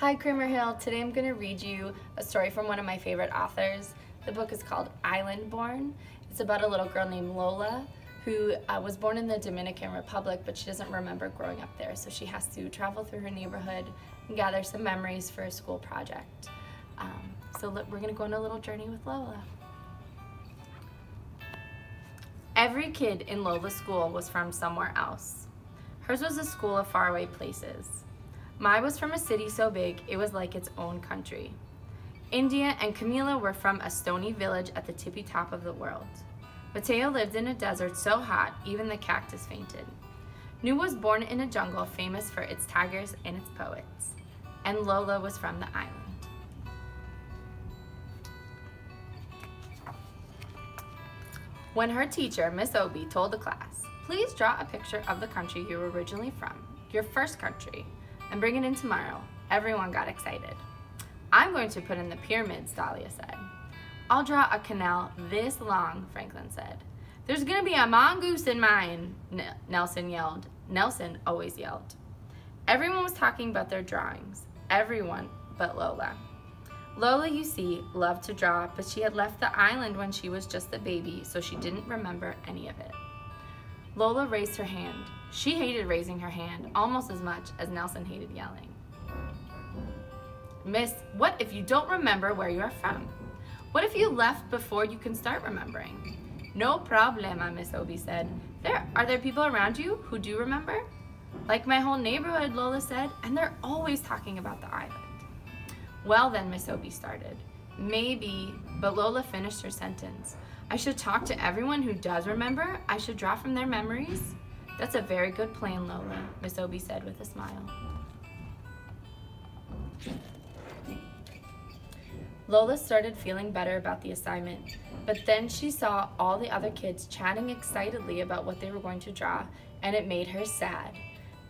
Hi, Kramer Hill. Today I'm going to read you a story from one of my favorite authors. The book is called Island Born. It's about a little girl named Lola who was born in the Dominican Republic, but she doesn't remember growing up there, so she has to travel through her neighborhood and gather some memories for a school project. We're going to go on a little journey with Lola. Every kid in Lola's school was from somewhere else. Hers was a school of faraway places. Mine was from a city so big it was like its own country. India and Camila were from a stony village at the tippy top of the world. Mateo lived in a desert so hot even the cactus fainted. Nu was born in a jungle famous for its tigers and its poets. And Lola was from the island. When her teacher, Miss Obi, told the class, "Please draw a picture of the country you were originally from, your first country, and bring it in tomorrow," everyone got excited. "I'm going to put in the pyramids," Dahlia said. "I'll draw a canal this long," Franklin said. "There's gonna be a mongoose in mine," Nelson yelled. Nelson always yelled. Everyone was talking about their drawings. Everyone but Lola. Lola, you see, loved to draw, but she had left the island when she was just a baby, so she didn't remember any of it. Lola raised her hand. She hated raising her hand almost as much as Nelson hated yelling. "Miss, what if you don't remember where you are from? What if you left before you can start remembering?" "No problema," Miss Obi said. Are there people around you who do remember?" "Like my whole neighborhood," Lola said, "and they're always talking about the island." "Well then," Miss Obi started. "Maybe," but Lola finished her sentence. "I should talk to everyone who does remember. I should draw from their memories." "That's a very good plan, Lola," Miss Obi said with a smile. Lola started feeling better about the assignment, but then she saw all the other kids chatting excitedly about what they were going to draw, and it made her sad.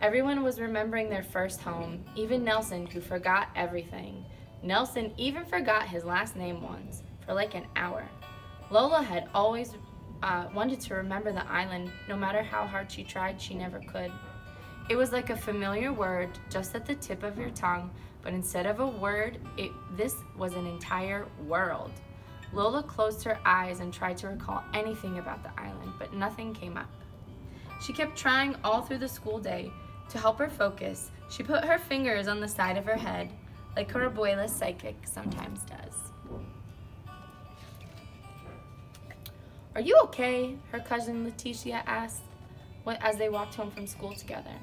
Everyone was remembering their first home, even Nelson, who forgot everything. Nelson even forgot his last name once, for like an hour. Lola had always wanted to remember the island. No matter how hard she tried, she never could. It was like a familiar word just at the tip of your tongue, but instead of a word, this was an entire world. Lola closed her eyes and tried to recall anything about the island, but nothing came up. She kept trying all through the school day. To help her focus, she put her fingers on the side of her head, like her abuela psychic sometimes does. "Are you okay?" her cousin Leticia asked as they walked home from school together.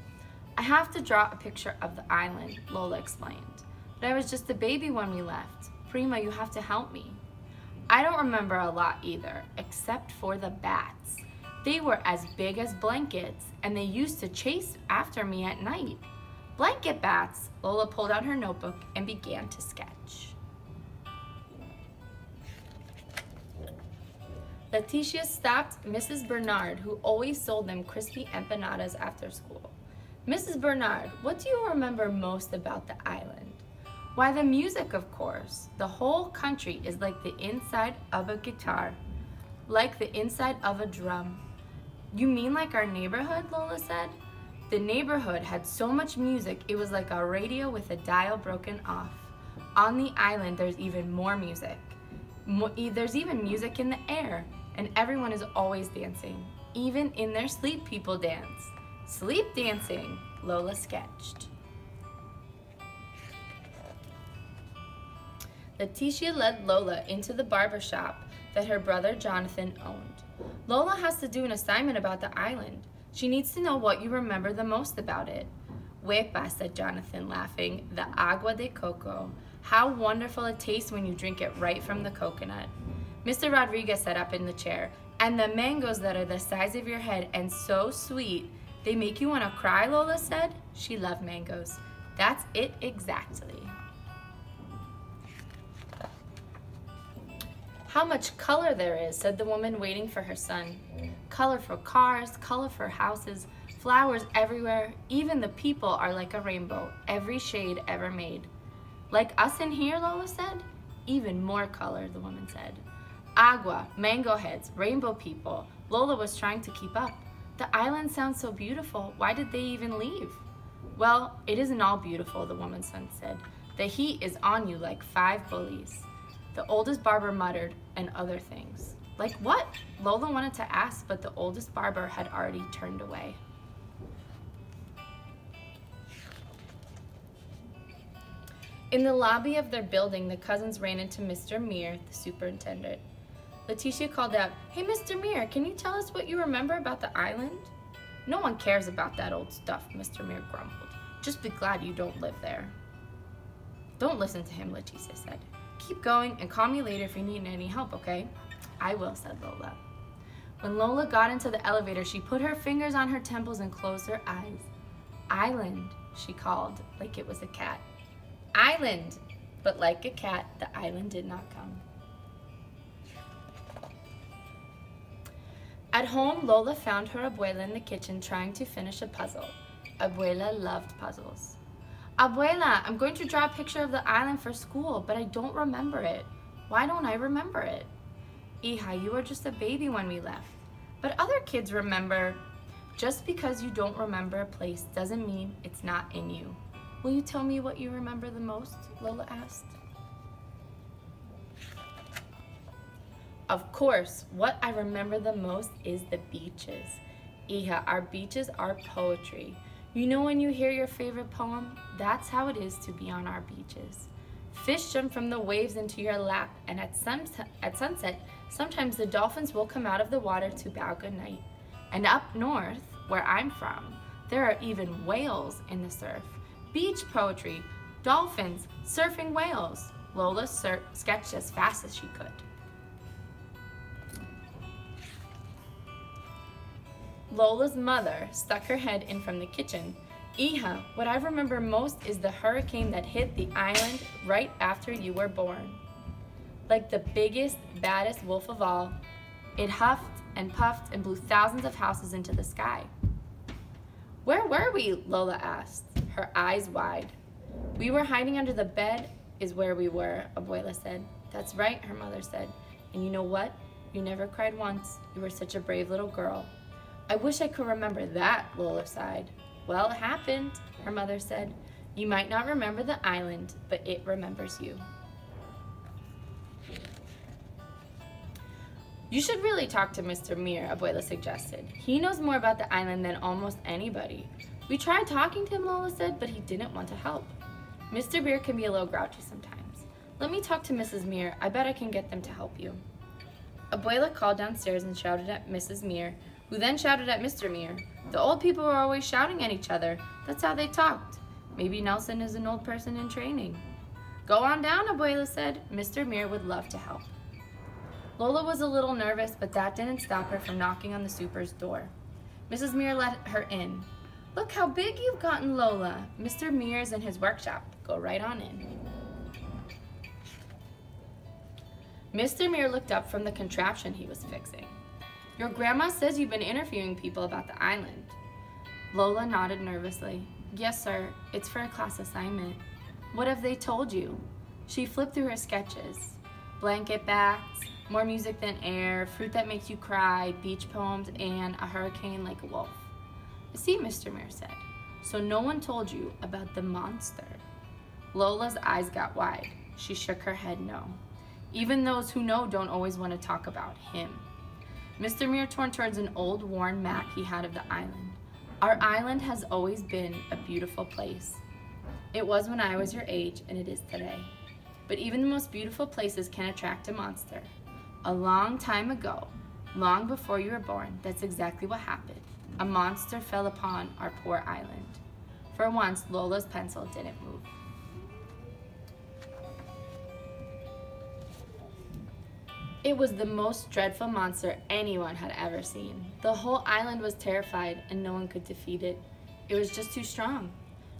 "I have to draw a picture of the island," Lola explained. "But I was just a baby when we left. Prima, you have to help me." "I don't remember a lot either, except for the bats. They were as big as blankets, and they used to chase after me at night." "Blanket bats." Lola pulled out her notebook and began to sketch. Leticia stopped Mrs. Bernard, who always sold them crispy empanadas after school. "Mrs. Bernard, what do you remember most about the island?" "Why, the music, of course. The whole country is like the inside of a guitar, like the inside of a drum." "You mean like our neighborhood?" Lola said. "The neighborhood had so much music it was like a radio with a dial broken off. On the island there's even more music. There's even music in the air, and everyone is always dancing. Even in their sleep people dance." "Sleep dancing," Lola sketched. Leticia led Lola into the barber shop that her brother Jonathan owned. "Lola has to do an assignment about the island. She needs to know what you remember the most about it." "Huepa," said Jonathan, laughing. "The agua de coco. How wonderful it tastes when you drink it right from the coconut." Mr. Rodriguez sat up in the chair. "And the mangoes that are the size of your head and so sweet, they make you want to cry," Lola said. She loved mangoes. "That's it exactly." "How much color there is," said the woman waiting for her son. "Colorful cars, colorful houses, flowers everywhere. Even the people are like a rainbow, every shade ever made." "Like us in here," Lola said. "Even more color," the woman said. "Agua, mango heads, rainbow people." Lola was trying to keep up. "The island sounds so beautiful. Why did they even leave?" "Well, it isn't all beautiful," the woman's son said. The heat is on you like 5 bullies. The oldest barber muttered, and other things. Like what? Lola wanted to ask, but the oldest barber had already turned away. In the lobby of their building, the cousins ran into Mr. Meir, the superintendent. Letitia called out, "Hey, Mr. Meir, can you tell us what you remember about the island?" "No one cares about that old stuff," Mr. Meir grumbled. "Just be glad you don't live there." "Don't listen to him," Letitia said. "Keep going and call me later if you need any help, okay?" "I will," said Lola. When Lola got into the elevator, she put her fingers on her temples and closed her eyes. "Island," she called, like it was a cat. "Island!" But like a cat, the island did not come. At home, Lola found her abuela in the kitchen trying to finish a puzzle. Abuela loved puzzles. "Abuela, I'm going to draw a picture of the island for school, but I don't remember it. Why don't I remember it?" "Hija, you were just a baby when we left. But other kids remember." "Just because you don't remember a place doesn't mean it's not in you. Will you tell me what you remember the most?" Lola asked. "Of course, what I remember the most is the beaches. Hija, our beaches are poetry. You know when you hear your favorite poem? That's how it is to be on our beaches. Fish jump from the waves into your lap, and at sunset, sometimes the dolphins will come out of the water to bow goodnight. And up north, where I'm from, there are even whales in the surf. Beach poetry, dolphins, surfing whales." Lola sketched as fast as she could. Lola's mother stuck her head in from the kitchen. "Hija, what I remember most is the hurricane that hit the island right after you were born. Like the biggest, baddest wolf of all, it huffed and puffed and blew thousands of houses into the sky." "Where were we?" Lola asked, her eyes wide. "We were hiding under the bed is where we were," Abuela said. "That's right," her mother said. "And you know what? You never cried once. You were such a brave little girl." "I wish I could remember that," Lola sighed. "Well, it happened," her mother said. "You might not remember the island, but it remembers you." "You should really talk to Mr. Meir," Abuela suggested. "He knows more about the island than almost anybody." "We tried talking to him," Lola said, "but he didn't want to help. Mr. Meir can be a little grouchy sometimes. Let me talk to Mrs. Meir. I bet I can get them to help you." Abuela called downstairs and shouted at Mrs. Meir, who then shouted at Mr. Meir. The old people were always shouting at each other. That's how they talked. Maybe Nelson is an old person in training. "Go on down," Abuela said. "Mr. Meir would love to help." Lola was a little nervous, but that didn't stop her from knocking on the super's door. Mrs. Meir let her in. "Look how big you've gotten, Lola. Mr. Meir's in his workshop. Go right on in." Mr. Meir looked up from the contraption he was fixing. "Your grandma says you've been interviewing people about the island." Lola nodded nervously. "Yes, sir. It's for a class assignment." "What have they told you?" She flipped through her sketches. Blanket bats, more music than air, fruit that makes you cry, beach poems, and a hurricane like a wolf. "I see," Mr. Meir said. "So no one told you about the monster?" Lola's eyes got wide. She shook her head no. Even those who know don't always want to talk about him. Mr. Meir turned towards an old worn map he had of the island. "Our island has always been a beautiful place. It was when I was your age, and it is today. But even the most beautiful places can attract a monster. A long time ago, long before you were born, that's exactly what happened. A monster fell upon our poor island." For once, Lola's pencil didn't move. It was the most dreadful monster anyone had ever seen. The whole island was terrified, and no one could defeat it. It was just too strong.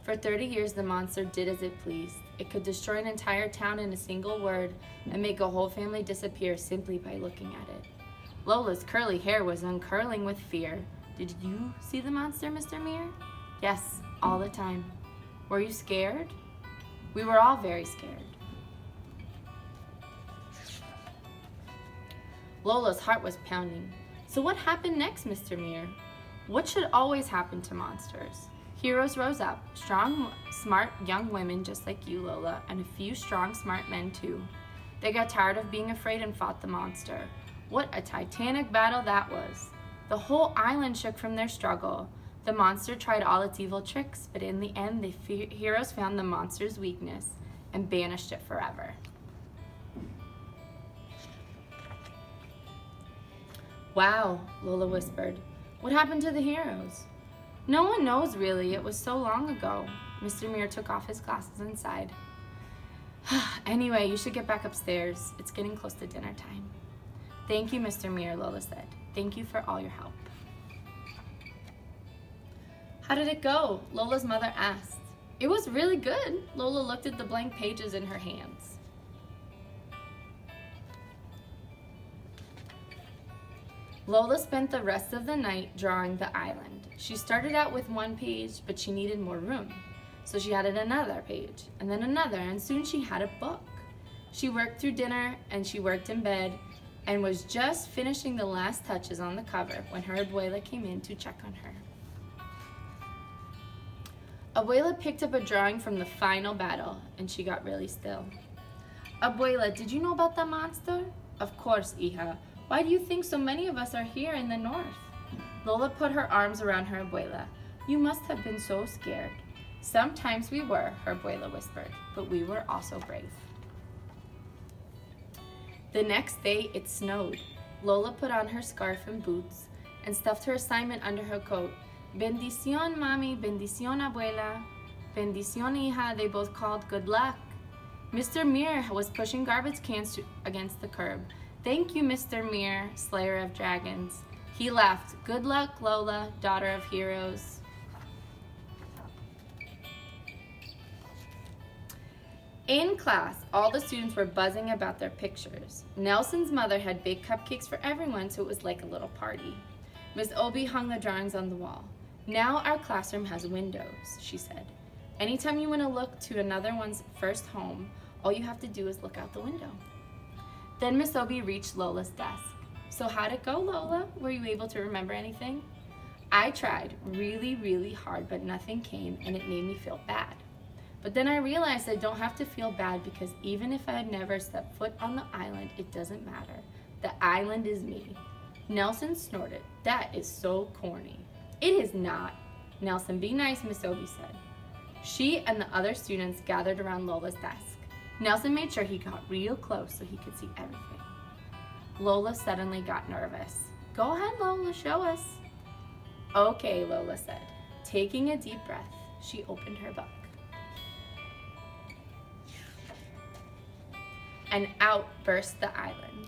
For 30 years, the monster did as it pleased. It could destroy an entire town in a single word and make a whole family disappear simply by looking at it. Lola's curly hair was uncurling with fear. "Did you see the monster, Mr. Meir?" "Yes, all the time." "Were you scared?" "We were all very scared." Lola's heart was pounding. "So what happened next, Mr. Meir?" "What should always happen to monsters? Heroes rose up, strong, smart young women just like you, Lola, and a few strong, smart men too. They got tired of being afraid and fought the monster. What a titanic battle that was! The whole island shook from their struggle. The monster tried all its evil tricks, but in the end, the heroes found the monster's weakness and banished it forever. Wow, Lola whispered. What happened to the heroes? No one knows, really. It was so long ago. Mr. Muir took off his glasses and sighed. Anyway, you should get back upstairs. It's getting close to dinner time. Thank you, Mr. Muir, Lola said. Thank you for all your help. How did it go? Lola's mother asked. It was really good. Lola looked at the blank pages in her hands. Lola spent the rest of the night drawing the island. She started out with one page, but she needed more room. So she added another page, and then another, and soon she had a book. She worked through dinner, and she worked in bed, and was just finishing the last touches on the cover when her abuela came in to check on her. Abuela picked up a drawing from the final battle, and she got really still. Abuela, did you know about the monster? Of course, hija. Why do you think so many of us are here in the north? Lola put her arms around her abuela. You must have been so scared. Sometimes we were, her abuela whispered, but we were also brave. The next day, it snowed. Lola put on her scarf and boots and stuffed her assignment under her coat. Bendición, mami, bendición, abuela. Bendición, hija, they both called good luck. Mr. Muir was pushing garbage cans against the curb. Thank you, Mr. Muir, slayer of dragons. He laughed. Good luck, Lola, daughter of heroes. In class, all the students were buzzing about their pictures. Nelson's mother had baked cupcakes for everyone, so it was like a little party. Miss Obi hung the drawings on the wall. Now our classroom has windows, she said. Anytime you want to look to another one's first home, all you have to do is look out the window. Then Miss Obi reached Lola's desk. So how'd it go, Lola? Were you able to remember anything? I tried really, really hard, but nothing came, and it made me feel bad. But then I realized I don't have to feel bad because even if I had never stepped foot on the island, it doesn't matter. The island is me. Nelson snorted. That is so corny. It is not. Nelson, be nice, Miss Obi said. She and the other students gathered around Lola's desk. Nelson made sure he got real close so he could see everything. Lola suddenly got nervous. Go ahead, Lola, show us. Okay, Lola said. Taking a deep breath, she opened her book. And out burst the island.